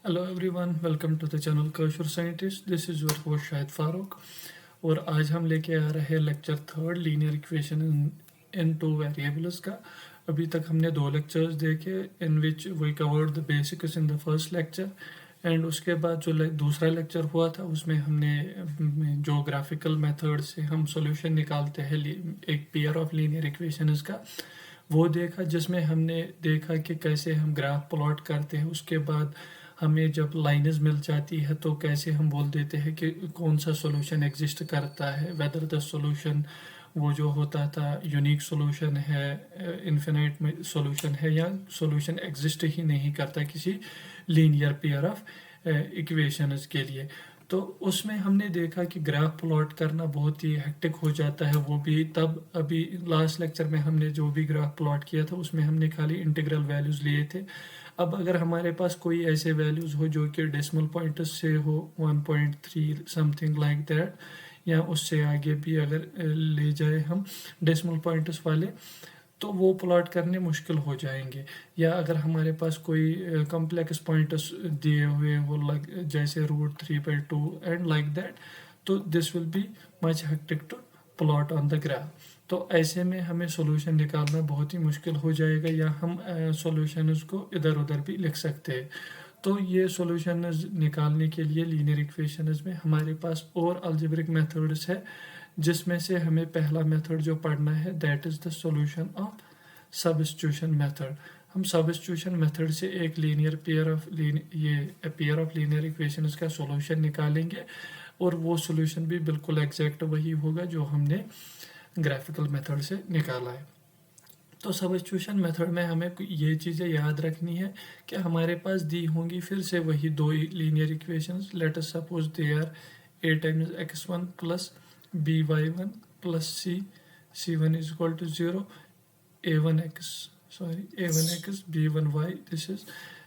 Hello everyone, welcome to the channel Kashur scientist. This is your host Shahid Farooq. और आज हम लेके आ रहे हैं lecture third, linear equation in two variables का। अभी तक हमने दो लेक्चर्स देखे in which we covered the basics in the first lecture, and उसके बाद जो दूसरा लेक्चर हुआ था उसमें हमने जो ग्राफिकल मेथड से हम सॉल्यूशन निकालते हैं एक पेयर ऑफ लीनियर इक्वेशंस का वो देखा, जिसमें हमने देखा कि कैसे हम ग्राफ प्लॉट करते हैं। उसके बाद हमें जब लाइन्स मिल जाती है तो कैसे हम बोल देते हैं कि कौन सा सॉल्यूशन एग्जिस्ट करता है, वेदर द सॉल्यूशन वो जो होता था यूनिक सॉल्यूशन है, इन्फिनाइट सॉल्यूशन है, या सॉल्यूशन एग्जिस्ट ही नहीं करता किसी लीनियर पेयर ऑफ इक्वेशंस के लिए। तो उसमें हमने देखा कि ग्राफ प्लॉट करना बहुत ही हेक्टिक हो जाता है, वो भी तब। अभी लास्ट लेक्चर में हमने जो भी ग्राफ प्लॉट किया था उसमें हमने खाली इंटीग्रल वैल्यूज़ लिए थे। अब अगर हमारे पास कोई ऐसे वैल्यूज़ हो जो कि डेसिमल पॉइंट से हो 1.3 समथिंग लाइक दैट, या उससे आगे भी अगर ले जाए हम डेसिमल पॉइंट्स वाले, तो वो प्लॉट करने मुश्किल हो जाएंगे। या अगर हमारे पास कोई कॉम्प्लेक्स पॉइंट्स दिए हुए हो जैसे √3/2 एंड लाइक दैट, तो this will be much hectic to plot on the graph. तो ऐसे में हमें सॉल्यूशन निकालना बहुत ही मुश्किल हो जाएगा, या हम सॉल्यूशंस को इधर उधर भी लिख सकते हैं। तो ये सॉल्यूशन निकालने के लिए लीनियर इक्वेशंस में हमारे पास और अलजेब्रिक मेथड्स है, जिसमें से हमें पहला मेथड जो पढ़ना है that is the solution of substitution method. हम सब्स्टिट्यूशन मेथड से एक linear pair of linear equations का सॉल्यूशन निकालेंगे, और वो सॉल्यूशन भी बिल्कुल एग्जैक्ट वही होगा जो हमने ग्राफिकल मेथड से निकाला है। तो सब्स्टिट्यूशन मेथड में हमें ये चीज़ें याद रखनी है कि हमारे पास दी होंगी फिर से वही दो linear equations. Let us suppose they are a times x1 plus by1 plus c1 is equal to 0, a1x b1y. This is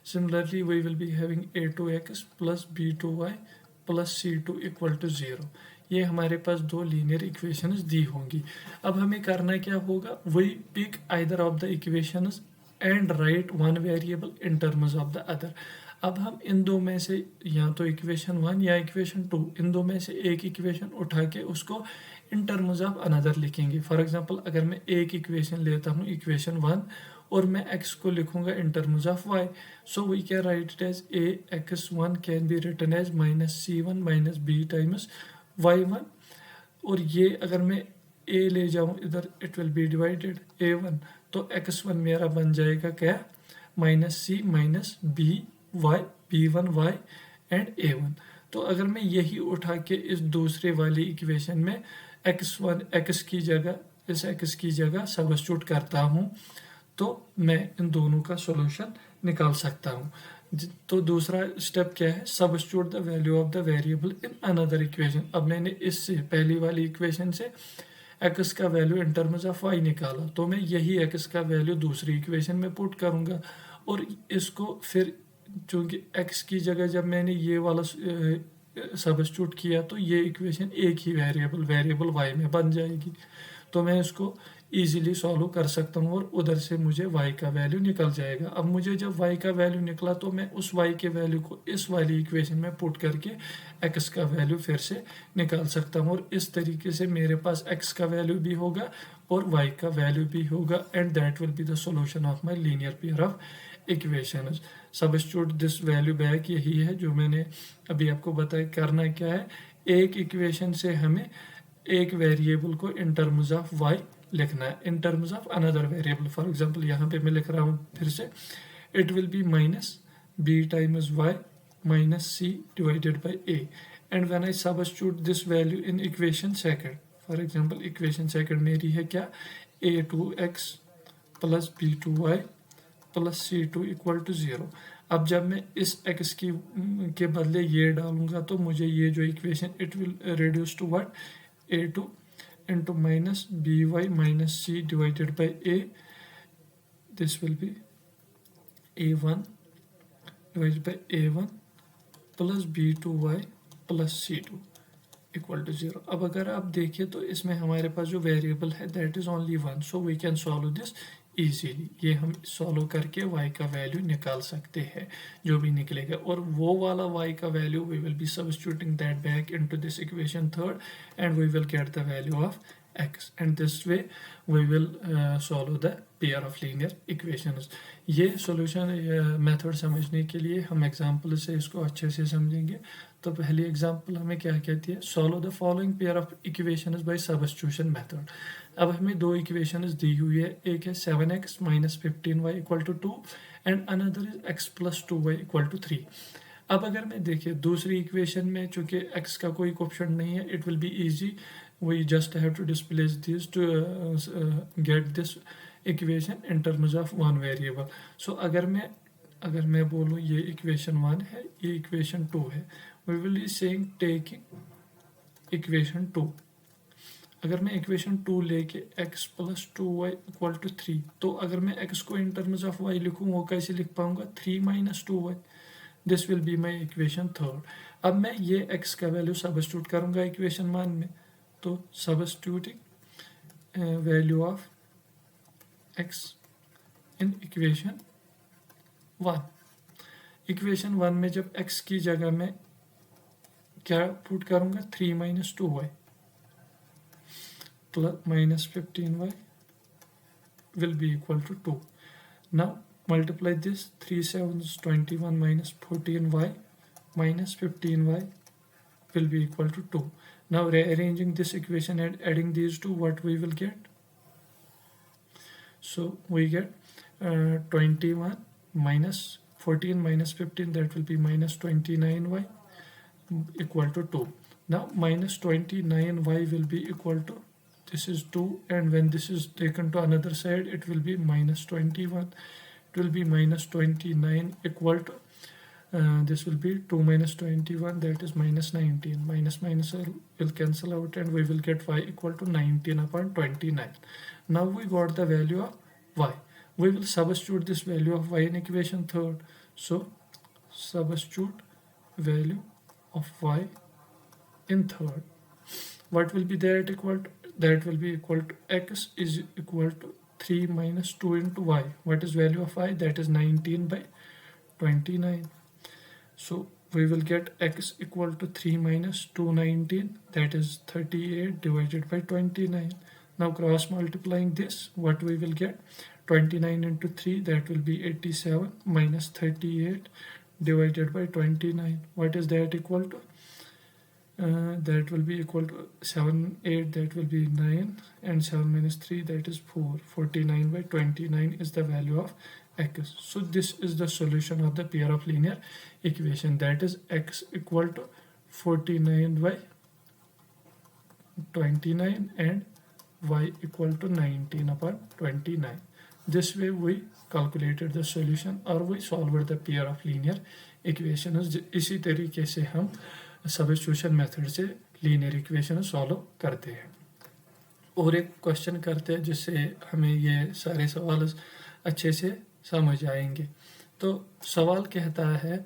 similarly we will be having a2x plus b2y plus c2 equal to 0। ये हमारे पास दो linear equations दी होंगी। अब हमें करना क्या होगा, वही pick either of the equations and write one variable in terms of the other. अब हम इन दो में से या तो इक्वेशन 1 या इक्वेशन 2, इन दो में से एक इक्वेशन उठा के उसको इन टर्म्स ऑफ अनदर लिखेंगे। फॉर एग्जांपल अगर मैं एक इक्वेशन लेता हूँ इक्वेशन 1, और मैं x को लिखूंगा in terms of y, so we can write it as ax1 can be written as -c1 - b times y1। और ये अगर मैं a ले जाऊँ इधर, it will B divided a1, तो x1 मेरा बन जाएगा क्या, -c - b1y एंड a1। तो अगर मैं यही उठा के इस दूसरे वाली इक्वेशन में x की जगह सब्स्टिट्यूट करता हूँ, तो मैं इन दोनों का सॉल्यूशन निकाल सकता हूँ। तो दूसरा स्टेप क्या है, substitute the value of the variable in another equation. अब मैंने इससे पहली वाली इक्वेशन से x का value in terms of y निकाला, तो मैं यही x का वैल्यू दूसरी इक्वेशन में पुट करूँगा, और इसको फिर चूँकि x की जगह जब मैंने ये वाला सब्स्टिट्यूट किया तो ये इक्वेशन एक ही वेरिएबल y में बन जाएगी। तो मैं इसको इजीली सॉल्व कर सकता हूँ, और उधर से मुझे y का वैल्यू निकल जाएगा। अब मुझे जब y का वैल्यू निकला तो मैं उस y के वैल्यू को इस वाली इक्वेशन में पुट करके x का वैल्यू फिर से निकाल सकता हूँ, और इस तरीके से मेरे पास x का वैल्यू भी होगा और y का वैल्यू भी होगा, and that will be the solution of my linear pair of equations. Substitute this value back यही है जो मैंने अभी आपको बताया। करना क्या है, एक इक्वेशन से हमें एक वेरिएबल को इन टर्म्स ऑफ y लिखना है, इन terms of another variable. For example यहाँ पे मैं लिख रहा हूँ फिर से, it will B -b times y -c divided by a, and when I substitute this value in equation second, for example equation second मेरी है क्या, a2x plus b2y plus c2 equal to 0। अब जब मैं इस x के बदले ये डालूंगा तो मुझे ये जो equation it will reduce to what, a2 into -by - c divided by a, this will be a1 divided by a1 plus b2y plus c2 equal to 0। अब अगर आप देखिए तो इसमें हमारे पास जो वेरिएबल है that is only 1, so we can solve this easily. ये हम सॉल्व करके y का वैल्यू निकाल सकते हैं जो भी निकलेगा, और वो वाला y का value we will be substituting that back into this equation third and we will get the value of x, and this way we will solve the pair of linear equations. ये solution method समझने के लिए हम example से इसको अच्छे से समझेंगे। तो पहली एग्जांपल हमें क्या कहती है, solve the following pair of equations bye substitution method. अब हमें दो इक्वेशंस दी हुई है, एक है 7x minus 15y equal to 2 and another is x plus 2y equal to 3। अब अगर मैं देखिए दूसरी इक्वेशन में चूंकि x का कोई कोएफिशिएंट नहीं है, it will be easy, we just have to displace this to get this equation in terms of one variable. So अगर मैं बोलूँ ये इक्वेशन 1 है, ये इक्वेशन 2 है, we will be saying taking equation 2। अगर मैं इक्वेशन 2 लेके x plus 2y equal to 3, तो अगर मैं x को इन टर्म्स ऑफ y लिखूँ वो कैसे लिख पाऊंगा, 3 minus 2y, this will be my equation third. अब मैं ये x का वैल्यू सब्स्टिट्यूट करूंगा इक्वेशन 1 में, तो substituting value of x in equation 1। Equation 1 में जब x की जगह मैं क्या पुट करूंगा, 3 minus 2y plus minus 15y will be equal to 2. Now multiply this, 3 7s 21 minus 14y minus 15y will be equal to 2. Now rearranging this equation and adding these two, what we will get? So we get 21 minus 14 minus 15, that will be minus 29y equal to 2. Now minus 29y will be equal to, this is 2, and when this is taken to another side it will be minus 21, it will be minus 29 equal to this will be 2 minus 21, that is minus 19, minus minus will cancel out and we will get y equal to 19 upon 29. Now we got the value of y. We will substitute this value of y in equation third. So substitute value of y in third. What will be that equal to? That will be equal to x is equal to 3 minus 2 into y. What is value of y? That is 19 by 29. So we will get x equal to 3 minus 219, that is 38 divided by 29. Now cross multiplying this, what we will get? 29 into 3, that will be 87 minus 38 divided by 29. What is that equal to? That will be equal to 7 8, that will be 9, and 7 minus 3, that is 4. 49 by 29 is the value of x. So this is the solution of the pair of linear equation, that is x equal to 49 by 29 and y equal to 19 upon 29. This way we calculated the solution or we solved the pair of linear equations. इसी तरीके से हम substitution method से linear equation solve करते हैं। और एक question करते हैं जिससे हमें ये सारे सवाल अच्छे से समझ आएंगे। तो सवाल कहता है,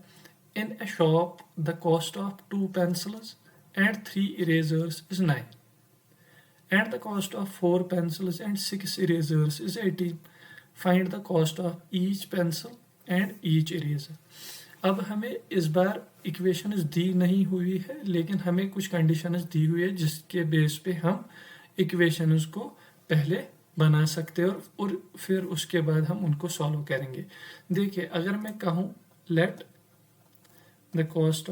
in a shop the cost of 2 pencils and 3 erasers is 9 and the cost of 4 pencils and 6 erasers is 18. Find the cost of each pencil and each eraser. अब हमें इस बार इक्वेशंस दी नहीं हुई है, लेकिन हमें कुछ कंडीशंस दी हुई है जिसके बेस पे हम इक्वेशंस को पहले बना सकते हैं और फिर उसके बाद हम उनको सॉल्व करेंगे। देखिए अगर मैं कहूँ let the cost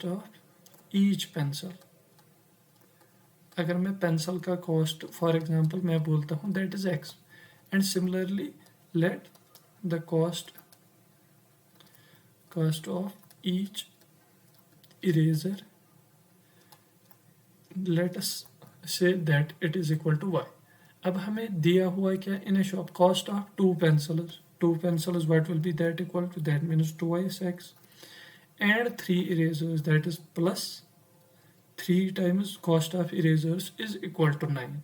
of each pencil, अगर मैं पेंसिल का कॉस्ट फॉर एग्जांपल मैं बोलता हूँ that is x, and similarly let the cost of each eraser, let us say that it is equal to y. अब हमें दिया हुआ है क्या, in shop cost of 2 pencils, what will be that equal to, that means 2y x, and 3 erasers, that is plus 3 times cost of erasers is equal to 9,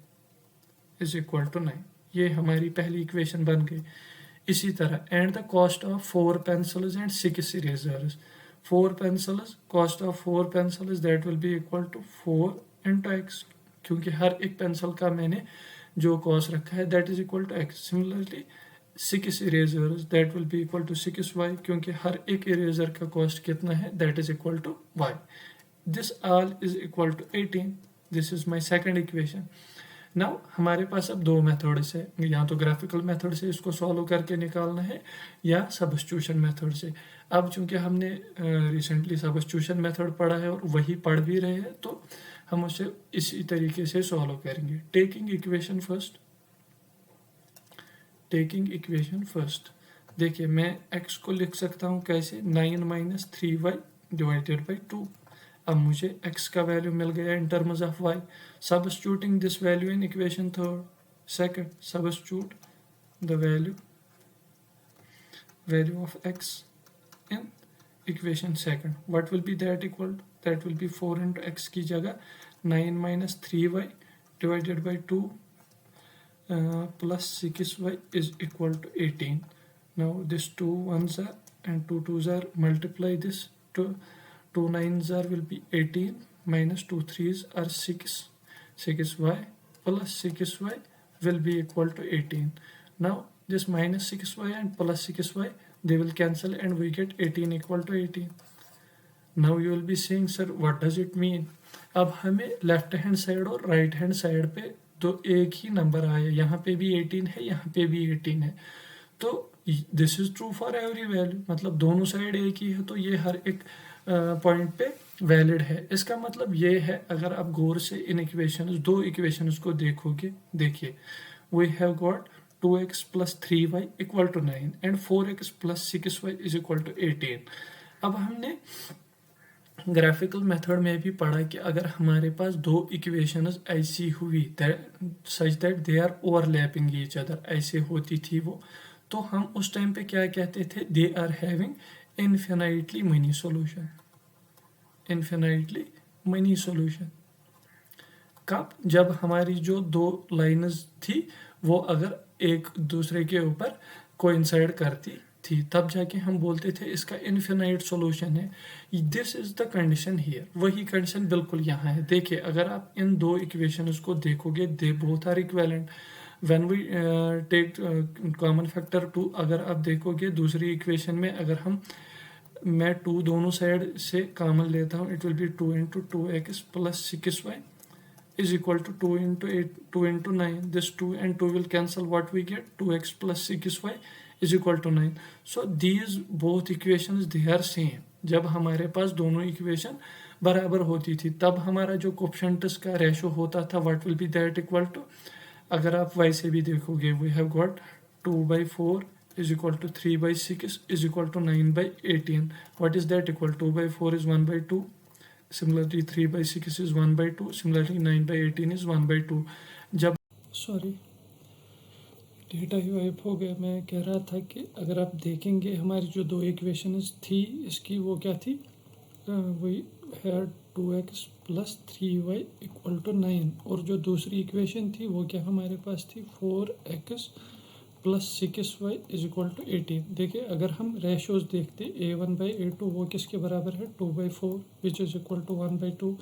ये हमारी पहली equation बन गई। इसी तरह and the cost of 4 pencils and 6 erasers, 4 pencils, cost of 4 pencils that will be equal to 4 into x, क्योंकि हर एक पेंसिल का मैंने जो कॉस रखा है that is equal to x. Similarly 6 erasers that will be equal to 6y, क्योंकि हर एक इरेजर का कॉस्ट कितना है that is equal to y। This all is equal to 18। This is my second equation. Now हमारे पास अब दो मेथड्स है, या तो ग्राफिकल मेथड से इसको सॉल्व करके निकालना है या सब्स्टिट्यूशन मेथड से। अब चूंकि हमने रिसेंटली सब्स्टिट्यूशन मेथड पढ़ा है और वही पढ़ भी रहे हैं, तो हम उसे इसी तरीके से सॉल्व करेंगे। टेकिंग इक्वेशन फर्स्ट, देखिए मैं x को लिख सकता हूँ कैसे, 9 - 3y डिवाइडेड बाई 2। अब मुझे x का वैल्यू मिल गया इन terms of y। Substituting this value in equation third, second substitute the value of x in equation second, what will be that equal, that will B 4 into x की जगह 9 - 3y divided by 2 plus 6y is equal to 18. Now this 2 1s are and 2 2s are, multiply this, 2 9s are will be 18 minus 2 3s are 6, 6y plus 6y will be equal to 18. Now this minus 6y and plus 6y they will cancel and we get 18 equal to 18. Now you will be saying sir what does it mean? अब हमें left hand side और right hand side पे तो एक ही number आया, यहाँ पे भी 18 है, यहाँ पे भी 18 है, तो this is true for every value, मतलब दोनों साइड एक ही है, तो ये हर एक पॉइंट पे वैलिड है। इसका मतलब ये है, अगर आप गौर से इन इक्वेशंस, दो इक्वेशंस को देखोगे, देखिए we have got 2x plus 3y equal to 9 and 4x plus 6y is equal to 18। अब हमने ग्राफिकल मेथड में भी पढ़ा कि अगर हमारे पास दो इक्वेशंस ऐसी हुई such that they are overlapping each other, ऐसे होती थी वो, तो हम उस टाइम पे क्या कहते थे, they are having infinitely many solution. Infinitely many solution कब, जब हमारी जो दो लाइन्स थी वो अगर एक दूसरे के ऊपर कोइंसाइड करती थी, तब जाके हम बोलते थे इसका इन्फिनाइट सॉल्यूशन है। This is the condition here, वही कंडीशन बिल्कुल यहाँ है। देखिए अगर आप इन दो इक्वेशंस को देखोगे, they both are equivalent when we take common factor 2। अगर आप देखोगे दूसरी इक्वेशन में, अगर मैं 2 दोनों साइड से कॉमन लेता हूँ, it will B 2 into 2x plus 6y is equal to 2 into 8 2 into 9. This 2 and 2 will cancel, what we get, 2x plus 6y is equal to 9. So these both equations they are same. जब हमारे पास दोनों equation बराबर होती थी, तब हमारा जो coefficients का रेशो होता था, what will be that equal to, अगर आप y से भी देखोगे, we have got 2/4 is equal to 3/6 is equal to 9/18. What is that equal? 2/4 is 1/2. Similarly 3/6 is 1/2. Similarly 9/18 is 1/2. जब सॉरी डेटा ही वाइप हो गया, मैं कह रहा था कि अगर आप देखेंगे हमारी जो दो इक्वेशंस थी, इसकी वो क्या थी, वही है 2x plus 3y equal to 9, और जो दूसरी इक्वेशन थी वो क्या हमारे पास थी, 4x plus 6y is equal to 18। देखिए अगर हम रेशोज देखते, a1/a2 वो किसके बराबर है, 2/4 which is equal to 1/2।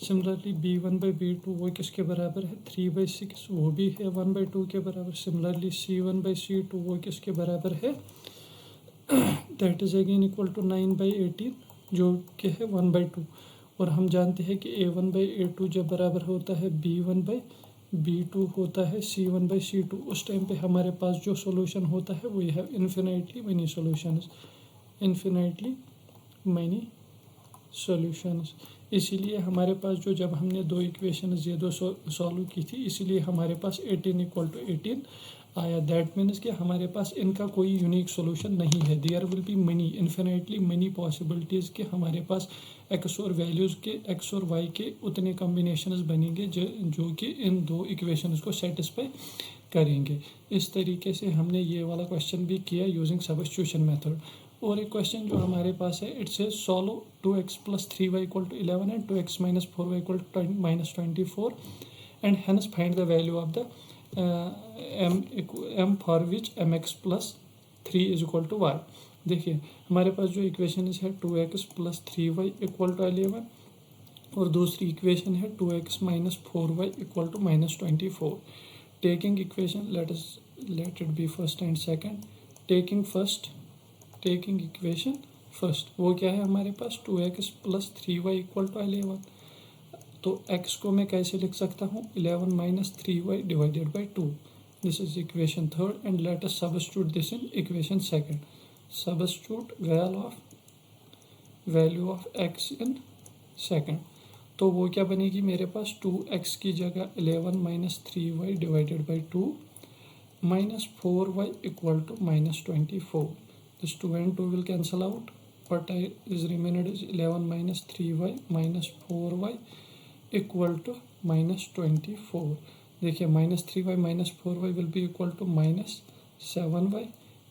Similarly b1/b2 वो किसके बराबर है, 3/6 वो भी है 1/2 के बराबर। सिमिलरली c1/c2 वो किसके बराबर है, that is again equal to 9/18 जो कि है 1/2। और हम जानते हैं कि a1/a2 जब बराबर होता है b1/b2 होता है c1/c2, उस टाइम पे हमारे पास जो सॉल्यूशन होता है वो है infinitely many solutions, infinitely many solutions. इसीलिए हमारे पास जो, जब हमने दो इक्वेशंस ये दो सॉल्व की थी, इसीलिए हमारे पास 18 इक्वल टू 18 आया। दैट मीन्स कि हमारे पास इनका कोई यूनिक सॉल्यूशन नहीं है। There will be many, infinitely many possibilities के हमारे पास एक्स और वैल्यूज़ के, एक्स और वाई के उतने कॉम्बिनेशंस बनेंगे जो कि इन दो इक्वेशंस को सेटिस्फाई करेंगे। इस तरीके से हमने ये वाला क्वेश्चन भी किया यूजिंग सब्स्टिट्यूशन मेथड। और एक क्वेश्चन जो हमारे पास है, इट से solve 2x plus 3y equal to 11 and 2x minus 4y equal to -24 and hence find the value of the m for which mx plus 3 is equal to y। देखिए हमारे पास जो equation है 2x plus 3y equal to 11 और दूसरी equation है 2x minus 4y equal to -24। taking equation, let it be first and second. taking equation first, वो क्या है हमारे पास 2x + 3y = 11। तो x को मैं कैसे लिख सकता हूँ, 11 - 3y / 2। This is equation third and let us substitute this in equation second. Substitute value of x in second. तो वो क्या बनेगी मेरे पास, 2x की जगह 11 - 3y / 2 - 4y = -24। This 2 and 2 will cancel out. What is remaining is 11 - 3y - 4y = -24। देखिए -3y - 4y will be equal to -7y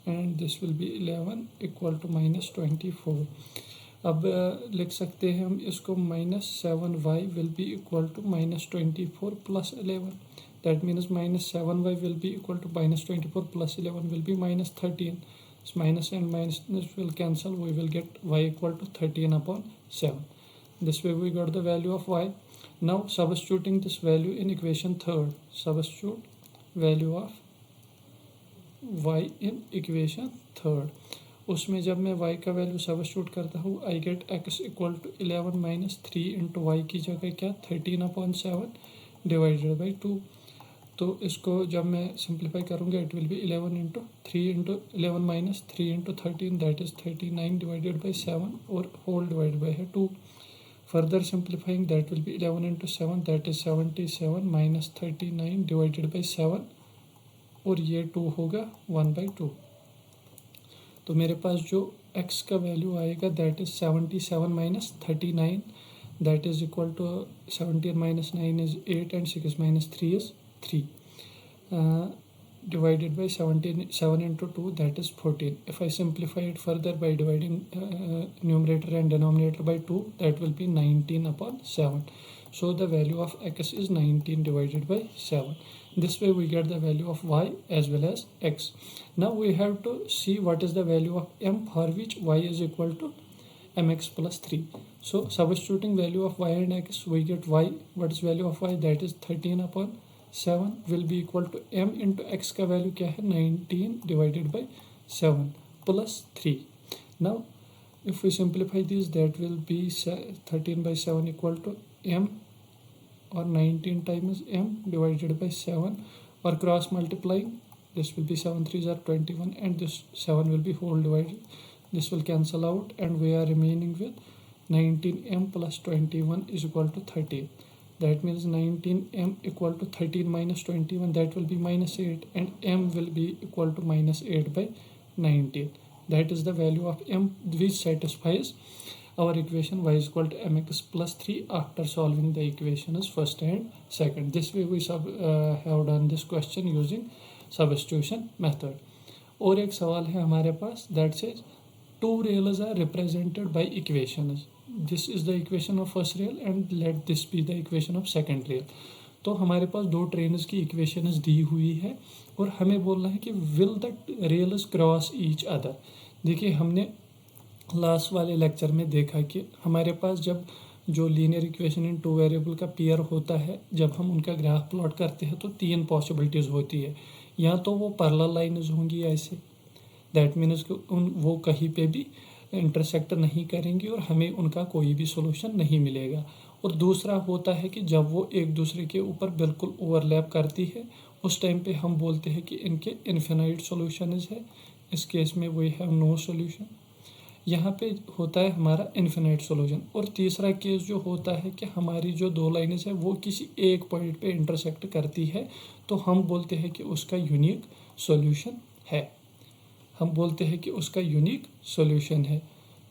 and this will be 11 = -24। अब लिख सकते हैं हम इसको, -7y will be equal to -24 + 11। That means -7y will be equal to -24 + 11 will be -13. This minus and minus will cancel. We will get y = 13/7. This way we got the value of y. Now substituting this value in equation third. Substitute value of y in equation third. उसमें जब मैं y का value substitute करता हूँ, I get x = 11 - 3 × y की जगह क्या, 13/7 / 2। तो इसको जब मैं सिंप्लीफाई करूँगा, it will B 11 × 3 × 11 - 3 × 13, that is 39 / 7 और होल डिवाइड बाई है 2। Further simplifying, that will B 11 × 7, that is 77 - 39 / 7 और ये 2 होगा 1/2। तो मेरे पास जो x का वैल्यू आएगा, that is 77 - 39, that is equal to 17 - 9 is 8 and 6 - 3 is 3 divided by 7 × 2, that is 14. If I simplify it further by dividing numerator and denominator by 2, that will be 19/7. So the value of x is 19 divided by 7. This way we get the value of y as well as x. Now we have to see what is the value of m for which y is equal to mx + 3. So substituting value of y and x, we get y. What is value of y? That is 13/7 will be equal to m into x का value क्या है, 19 divided by 7 plus 3. Now if we simplify this, that will be 13/7 equal to m or 19 times m divided by 7, or cross multiplying, this will be 7 3s are 21 and this 7 will be whole divided. This will cancel out and we are remaining with 19m plus 21 is equal to 13. That means 19m equal to 13 minus 21, that will be -8, and m will be equal to -8 by 19. That is the value of m which satisfies our equation y is equal to mx + 3 after solving the equations first and second. This way we have done this question using substitution method. और एक सवाल है हमारे पास, that says 2 rails are represented by equations. This is the equation of first rail and let this be the equation of second rail. तो हमारे पास 2 trains की equations दी हुई है और हमें बोलना है कि will the rails cross each other. देखिए हमने लास्ट वाले लेक्चर में देखा कि हमारे पास जब जो लीनियर इक्वेशन इन 2 वेरिएबल का पेयर होता है, जब हम उनका ग्राफ प्लॉट करते हैं तो 3 पॉसिबिलिटीज़ होती है। या तो वो पैरेलल लाइन्स होंगी ऐसे, दैट मीन्स वो कहीं पे भी इंटरसेक्ट नहीं करेंगी और हमें उनका कोई भी सॉल्यूशन नहीं मिलेगा। और दूसरा होता है कि जब वो एक दूसरे के ऊपर बिल्कुल ओवरलैप करती है, उस टाइम पे हम बोलते हैं कि इनके इन्फिनाइट सॉल्यूशंस है। इस केस में वी हैव नो सॉल्यूशन। यहाँ पे होता है हमारा इन्फिनाइट सॉल्यूशन। और तीसरा केस जो होता है कि हमारी जो 2 लाइन्स है वो किसी एक पॉइंट पे इंटरसेक्ट करती है, तो हम बोलते हैं कि उसका यूनिक सॉल्यूशन है। हम बोलते हैं कि उसका यूनिक सॉल्यूशन है।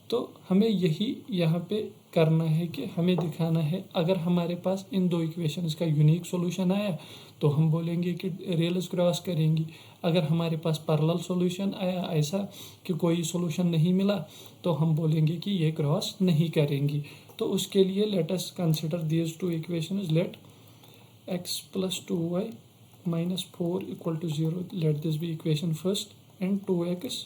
तो हमें यही यहाँ पे करना है कि हमें दिखाना है, अगर हमारे पास इन 2 इक्वेशंस का यूनिक सॉल्यूशन आया तो हम बोलेंगे कि रेल्स क्रॉस करेंगी। अगर हमारे पास पैरेलल सॉल्यूशन आया ऐसा कि कोई सॉल्यूशन नहीं मिला, तो हम बोलेंगे कि ये क्रॉस नहीं करेंगी। तो उसके लिए let us consider these 2 equations. Let x + 2y - 4 = 0, let this be equation first, and 2x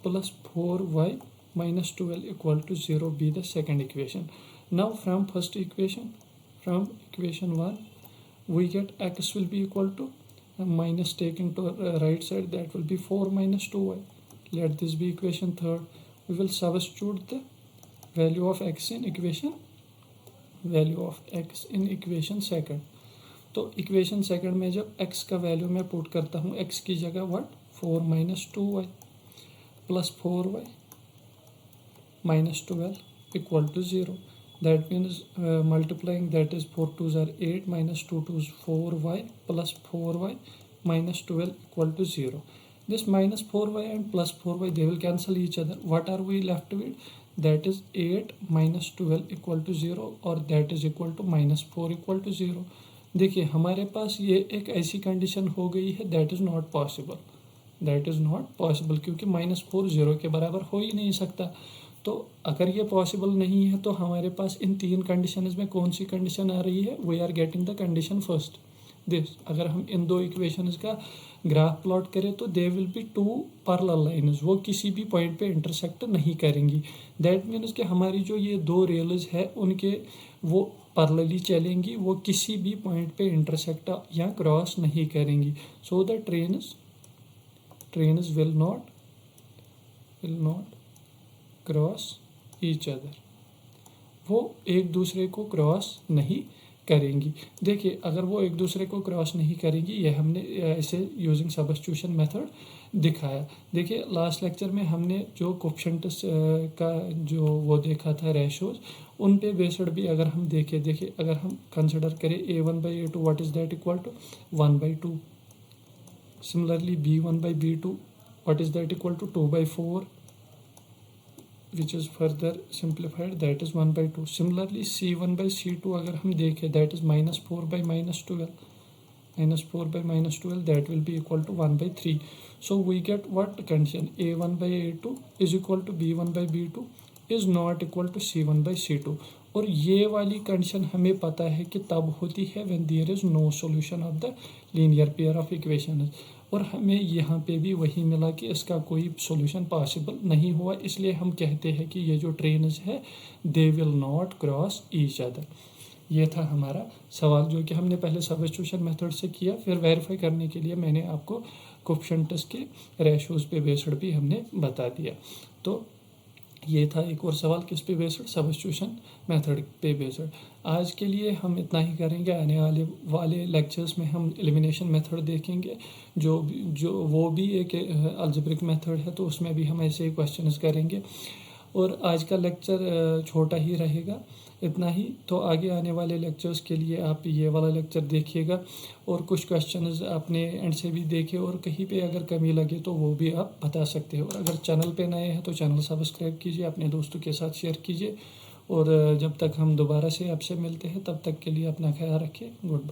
+ 4y - 12 = 0 be the second equation. Now from first equation, from equation 1, we get x will be equal to minus taken to right side, that will be 4 minus 2y. Let this be equation third. We will substitute the value of x in equation second. तो equation second में जब x का value मैं put करता हूँ, x की जगह what 4 minus 2y plus 4y minus 12 equal to 0. That means multiplying, that is 4 2s are 8 minus 2 2s 4y plus 4y minus 12 equal to 0. This minus 4y and plus 4y, they will cancel each other. What are we left with? That is 8 minus 12 equal to 0, और that is equal to minus 4 equal to 0. देखिए हमारे पास ये एक ऐसी condition हो गई है, that is not possible, क्योंकि माइनस 4 0 के बराबर हो ही नहीं सकता. तो अगर ये पॉसिबल नहीं है तो हमारे पास इन तीन कंडीशंस में कौन सी कंडीशन आ रही है? We are getting the condition first this. अगर हम इन दो इक्वेशंस का ग्राफ प्लॉट करें तो they will be two parallel lines, वो किसी भी पॉइंट पे इंटरसेक्ट नहीं करेंगी. दैट मीन्स कि हमारी जो ये दो रेल्स है उनके वो पैरेलली चलेंगी, वो किसी भी पॉइंट पे इंटरसेक्ट या क्रॉस नहीं करेंगी. So the trains will not cross each other, वो एक दूसरे को क्रॉस नहीं करेंगी. देखिए अगर वो एक दूसरे को क्रॉस नहीं करेंगी, ये हमने ऐसे यूजिंग सब्स्टिट्यूशन मेथड दिखाया. देखिए लास्ट लेक्चर में हमने जो कोएफिशिएंट्स का जो वो देखा था रेशोज, उन पे बेस्ड भी अगर हम देखें, देखिए अगर हम कंसिडर करें a1/a2, what is that equal to 1/2. Similarly b1/b2, what is that equal to 2/4, which is further simplified, that is 1/2. Similarly c1/c2 अगर हम देखें, that is -4 by -12, that will be equal to 1/3. So we get what condition? a1/a2 is equal to b1/b2 is not equal to c1/c2. और ये वाली condition हमें पता है कि तब होती है when there is no solution of the linear pair of equations. और हमें यहाँ पे भी वही मिला कि इसका कोई सॉल्यूशन पॉसिबल नहीं हुआ, इसलिए हम कहते हैं कि ये जो ट्रेन्स है they will not cross each other. ये था हमारा सवाल जो कि हमने पहले सब्स्टिट्यूशन मेथड से किया, फिर वेरीफाई करने के लिए मैंने आपको कोएफिशिएंट्स के रेशोज पे बेस्ड भी हमने बता दिया. तो ये था एक और सवाल किस पे बेस्ड? सब्स्टिट्यूशन मेथड पे बेस्ड. आज के लिए हम इतना ही करेंगे. आने वाले लेक्चर्स में हम एलिमिनेशन मेथड देखेंगे, जो वो भी एक अलजेब्रिक मेथड है, तो उसमें भी हम ऐसे ही क्वेश्चंस करेंगे. और आज का लेक्चर छोटा ही रहेगा, इतना ही. तो आगे आने वाले लेक्चर्स के लिए आप ये वाला लेक्चर देखिएगा और कुछ क्वेश्चंस अपने एंड से भी देखें, और कहीं पे अगर कमी लगे तो वो भी आप बता सकते हो. और अगर चैनल पे नए हैं तो चैनल सब्सक्राइब कीजिए, अपने दोस्तों के साथ शेयर कीजिए. और जब तक हम दोबारा से आपसे मिलते हैं तब तक के लिए अपना ख्याल रखिए. Good bye.